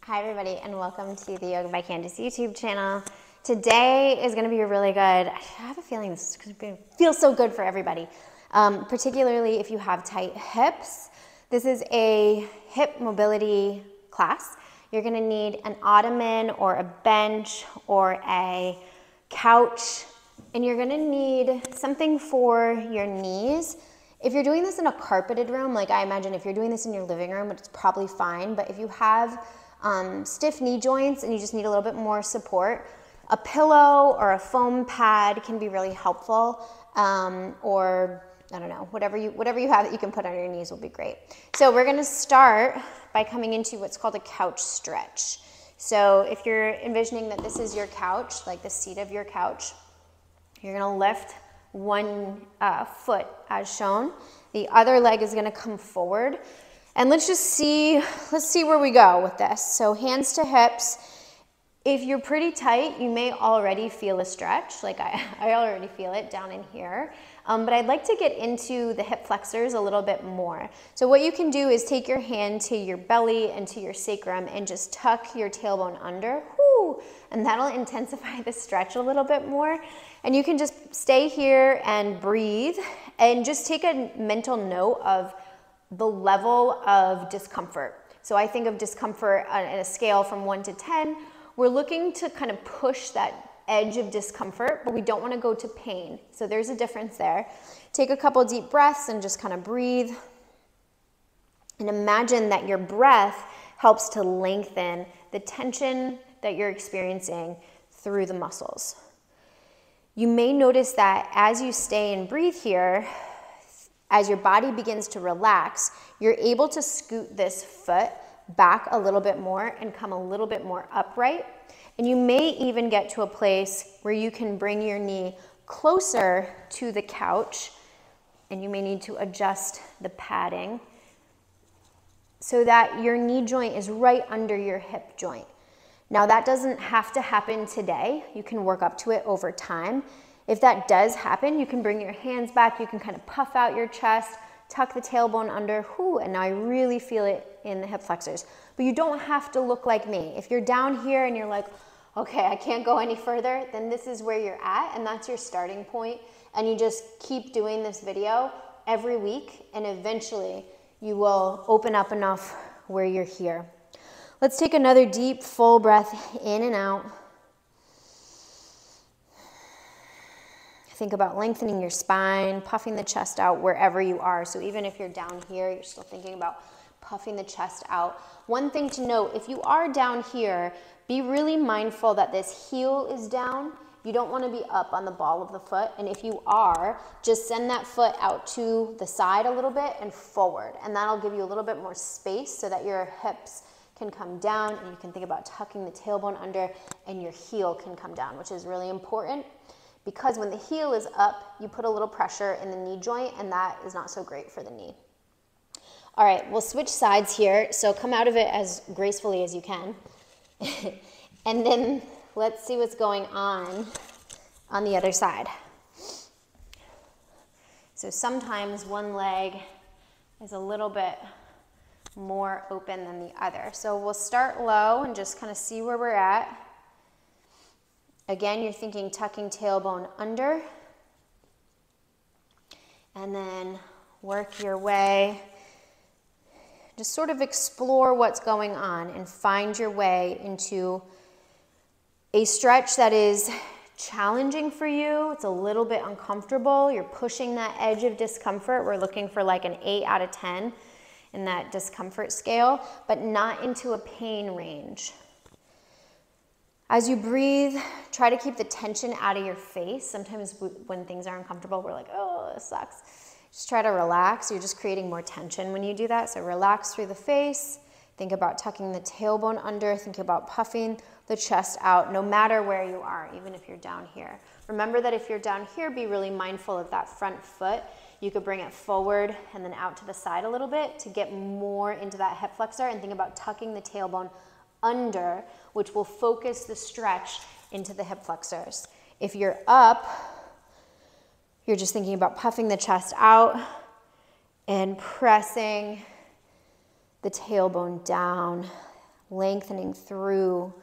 Hi everybody and welcome to the Yoga by Candace YouTube channel. Today is going to be really good. I have a feeling this is going to feel so good for everybody, particularly if you have tight hips. This is a hip mobility class. You're going to need an ottoman or a bench or a couch, and you're going to need something for your knees. If you're doing this in a carpeted room, like I imagine if you're doing this in your living room, it's probably fine. But if you have stiff knee joints and you just need a little bit more support, a pillow or a foam pad can be really helpful. Or I don't know, whatever you have that you can put on your knees will be great. So we're going to start by coming into what's called a couch stretch. So if you're envisioning that this is your couch, like the seat of your couch, you're going to lift one foot as shown. The other leg is going to come forward. And let's see where we go with this. So hands to hips. If you're pretty tight, you may already feel a stretch. Like I already feel it down in here. But I'd like to get into the hip flexors a little bit more. So what you can do is take your hand to your belly and to your sacrum and just tuck your tailbone under. Whoo, and that'll intensify the stretch a little bit more. And you can just stay here and breathe and just take a mental note of the level of discomfort. So I think of discomfort on a scale from 1 to 10. We're looking to kind of push that edge of discomfort, but we don't want to go to pain. So there's a difference there. Take a couple deep breaths and just kind of breathe. And imagine that your breath helps to lengthen the tension that you're experiencing through the muscles. You may notice that as you stay and breathe here, as your body begins to relax, you're able to scoot this foot back a little bit more and come a little bit more upright. And you may even get to a place where you can bring your knee closer to the couch, and you may need to adjust the padding so that your knee joint is right under your hip joint. Now that doesn't have to happen today. You can work up to it over time. If that does happen, you can bring your hands back, you can kind of puff out your chest, tuck the tailbone under, whoo, and now I really feel it in the hip flexors. But you don't have to look like me. If you're down here and you're like, okay, I can't go any further, then this is where you're at, and that's your starting point. And you just keep doing this video every week, and eventually you will open up enough where you're here. Let's take another deep, full breath in and out. Think about lengthening your spine, puffing the chest out wherever you are. So even if you're down here, you're still thinking about puffing the chest out. One thing to note, if you are down here, be really mindful that this heel is down. You don't want to be up on the ball of the foot. And if you are, just send that foot out to the side a little bit and forward. And that'll give you a little bit more space so that your hips can come down, and you can think about tucking the tailbone under, and your heel can come down, which is really important. Because when the heel is up, you put a little pressure in the knee joint, and that is not so great for the knee. All right, we'll switch sides here. So come out of it as gracefully as you can. And then let's see what's going on the other side. So sometimes one leg is a little bit more open than the other. So we'll start low and just kind of see where we're at. Again, you're thinking tucking tailbone under, and then work your way. Just sort of explore what's going on and find your way into a stretch that is challenging for you. It's a little bit uncomfortable. You're pushing that edge of discomfort. We're looking for like an 8 out of 10 in that discomfort scale, but not into a pain range. As you breathe, try to keep the tension out of your face. Sometimes when things are uncomfortable, we're like, oh, this sucks. Just try to relax. You're just creating more tension when you do that. So relax through the face. Think about tucking the tailbone under. Think about puffing the chest out, no matter where you are, even if you're down here. Remember that if you're down here, be really mindful of that front foot. You could bring it forward and then out to the side a little bit to get more into that hip flexor, and think about tucking the tailbone under, which will focus the stretch into the hip flexors. If you're up, you're just thinking about puffing the chest out and pressing the tailbone down, lengthening through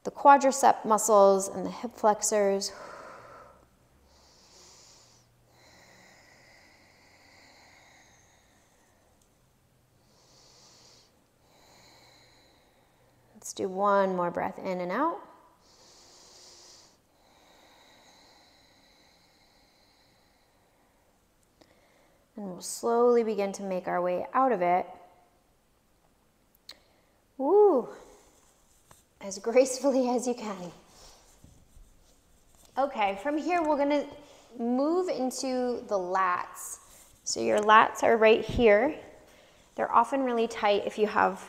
the quadricep muscles and the hip flexors. Let's do one more breath in and out. And we'll slowly begin to make our way out of it. Woo! As gracefully as you can. Okay, from here we're gonna move into the lats. So your lats are right here. They're often really tight if you have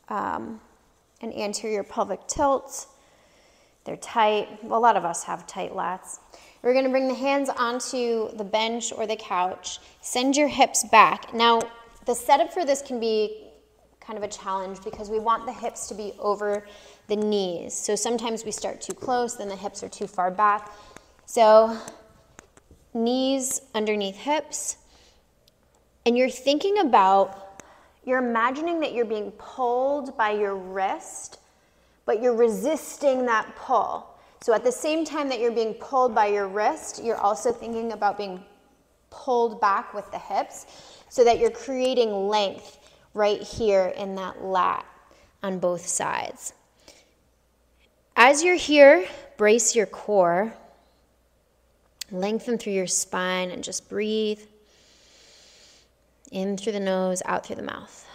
an anterior pelvic tilt. They're tight. Well, a lot of us have tight lats. We're gonna bring the hands onto the bench or the couch. Send your hips back. Now, the setup for this can be kind of a challenge because we want the hips to be over the knees. So sometimes we start too close, then the hips are too far back. So knees underneath hips. And you're thinking about, you're imagining that you're being pulled by your wrist, but you're resisting that pull. So at the same time that you're being pulled by your wrist, you're also thinking about being pulled back with the hips so that you're creating length right here in that lat on both sides. As you're here, brace your core, lengthen through your spine and just breathe in through the nose, out through the mouth.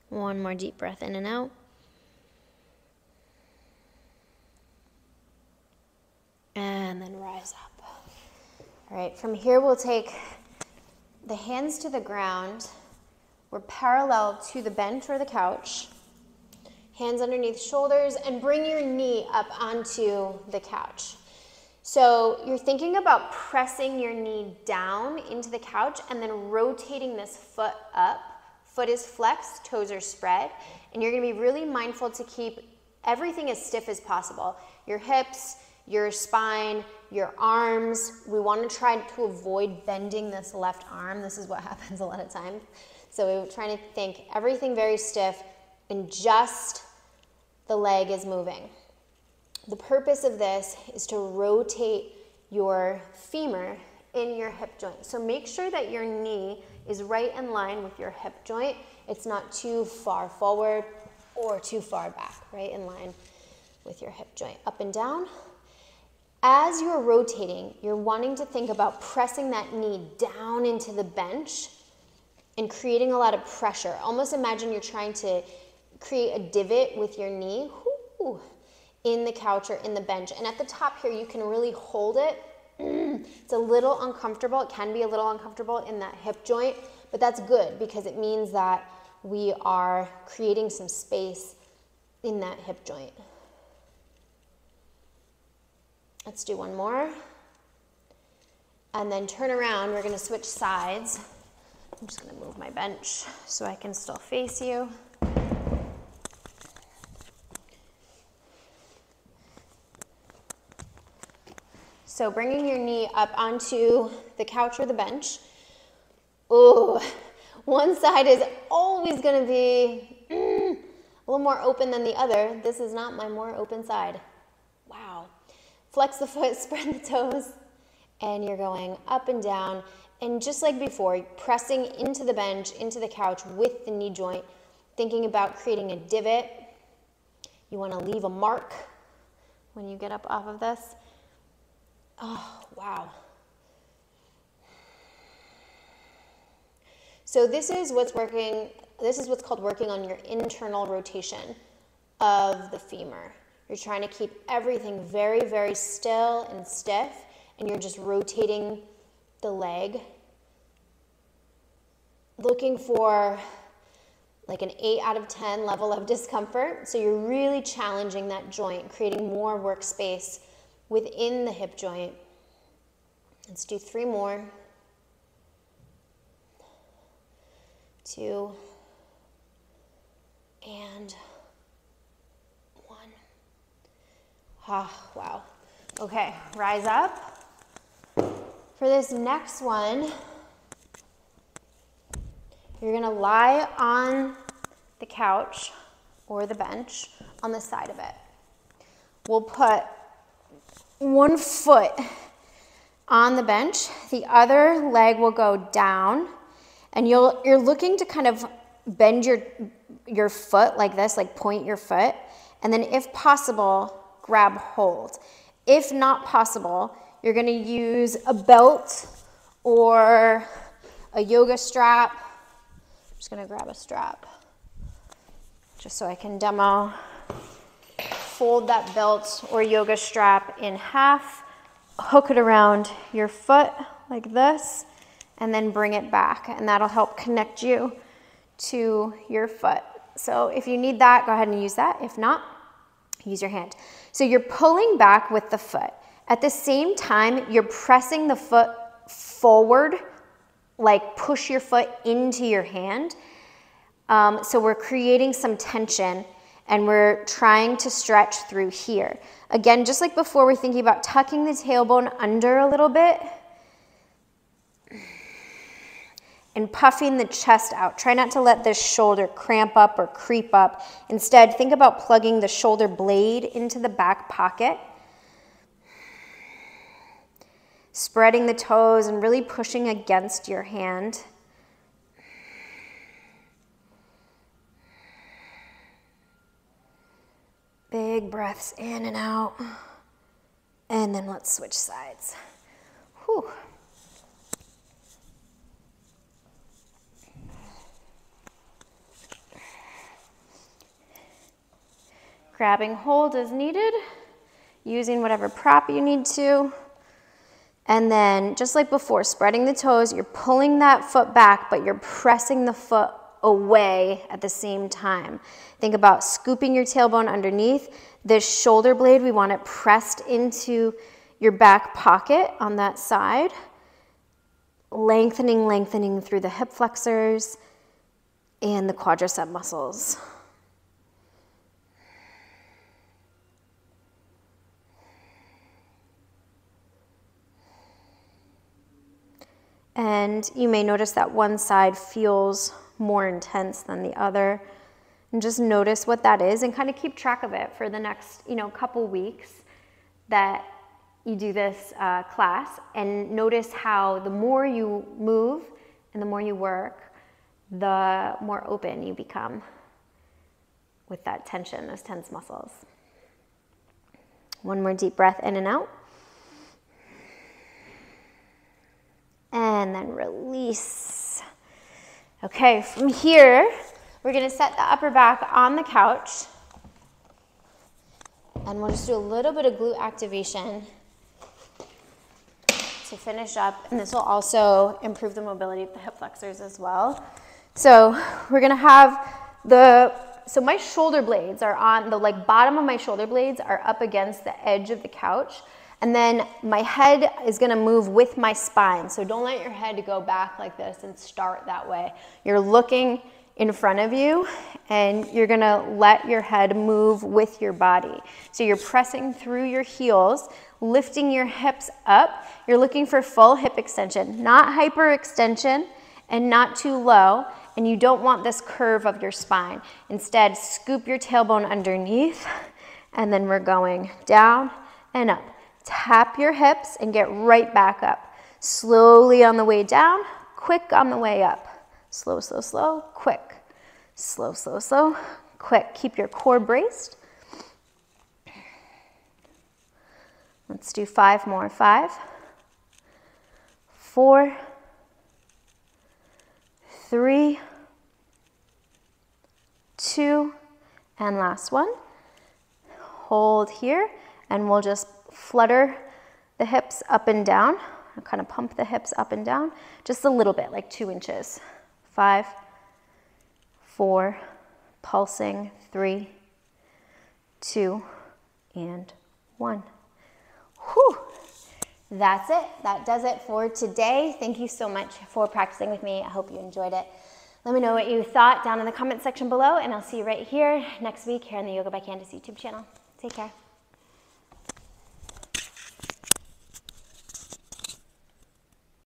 One more deep breath in and out. And then rise up. All right, from here we'll take the hands to the ground. We're parallel to the bench or the couch. Hands underneath shoulders and bring your knee up onto the couch. So you're thinking about pressing your knee down into the couch and then rotating this foot up. Foot is flexed, toes are spread, and you're gonna be really mindful to keep everything as stiff as possible. Your hips, your spine, your arms. We wanna try to avoid bending this left arm. This is what happens a lot of times. So we're trying to think everything very stiff and just the leg is moving. The purpose of this is to rotate your femur in your hip joint. So make sure that your knee is right in line with your hip joint. It's not too far forward or too far back, right in line with your hip joint. Up and down. As you're rotating, you're wanting to think about pressing that knee down into the bench and creating a lot of pressure. Almost imagine you're trying to create a divot with your knee in the couch or in the bench. And at the top here, you can really hold it. It's a little uncomfortable. It can be a little uncomfortable in that hip joint, but that's good because it means that we are creating some space in that hip joint. Let's do one more. And then turn around. We're going to switch sides. I'm just going to move my bench so I can still face you. So bringing your knee up onto the couch or the bench. Ooh, one side is always going to be a little more open than the other. This is not my more open side. Wow. Flex the foot, spread the toes, and you're going up and down. And just like before, pressing into the bench, into the couch with the knee joint, thinking about creating a divot. You want to leave a mark when you get up off of this. Oh, wow. So this is what's called working on your internal rotation of the femur. You're trying to keep everything very, very still and stiff, and you're just rotating the leg, looking for like an 8 out of 10 level of discomfort. So you're really challenging that joint, creating more workspace within the hip joint. Let's do 3 more. 2 and 1. Ah, wow. Okay, rise up. For this next one, you're gonna lie on the couch or the bench on the side of it. We'll put one foot on the bench, the other leg will go down, and you're looking to kind of bend your foot like this, like point your foot, and then if possible, grab hold. If not possible, you're gonna use a belt or a yoga strap. I'm just gonna grab a strap just so I can demo. Fold that belt or yoga strap in half, hook it around your foot like this, and then bring it back, and that'll help connect you to your foot. So if you need that, go ahead and use that. If not, use your hand. So you're pulling back with the foot. At the same time, you're pressing the foot forward, like push your foot into your hand. So we're creating some tension, and we're trying to stretch through here. Again, just like before, we're thinking about tucking the tailbone under a little bit and puffing the chest out. Try not to let this shoulder cramp up or creep up. Instead, think about plugging the shoulder blade into the back pocket, spreading the toes and really pushing against your hand. Big breaths in and out. And then let's switch sides. Whew. Grabbing hold as needed, using whatever prop you need to. And then, just like before, spreading the toes, you're pulling that foot back, but you're pressing the foot away at the same time. Think about scooping your tailbone underneath. This shoulder blade, we want it pressed into your back pocket on that side. Lengthening through the hip flexors and the quadricep muscles. And you may notice that one side feels more intense than the other. And just notice what that is and kind of keep track of it for the next, couple weeks that you do this class. And notice how the more you move and the more you work, the more open you become with that tension, those tense muscles. One more deep breath in and out. And then release. Okay, from here, we're gonna set the upper back on the couch. And we'll just do a little bit of glute activation to finish up. And this will also improve the mobility of the hip flexors as well. So we're gonna have so my shoulder blades are on, the bottom of my shoulder blades are up against the edge of the couch. And then my head is gonna move with my spine. So don't let your head go back like this and start that way. You're looking in front of you and you're gonna let your head move with your body. So you're pressing through your heels, lifting your hips up. You're looking for full hip extension, not hyperextension and not too low. And you don't want this curve of your spine. Instead, scoop your tailbone underneath and then we're going down and up. Tap your hips and get right back up. Slowly on the way down, quick on the way up. Slow, slow, slow, quick. Slow, slow, slow, quick. Keep your core braced. Let's do 5 more. 5, 4, 3, 2, and last one. Hold here, and we'll just flutter the hips up and down. I'll kind of pump the hips up and down just a little bit, like 2 inches. 5, 4, pulsing, 3, 2, and 1. Whew. that's it. That does it for today. Thank you so much for practicing with me. I hope you enjoyed it. Let me know what you thought down in the comment section below, and I'll see you right here next week here on the Yoga by Candace YouTube channel. Take care.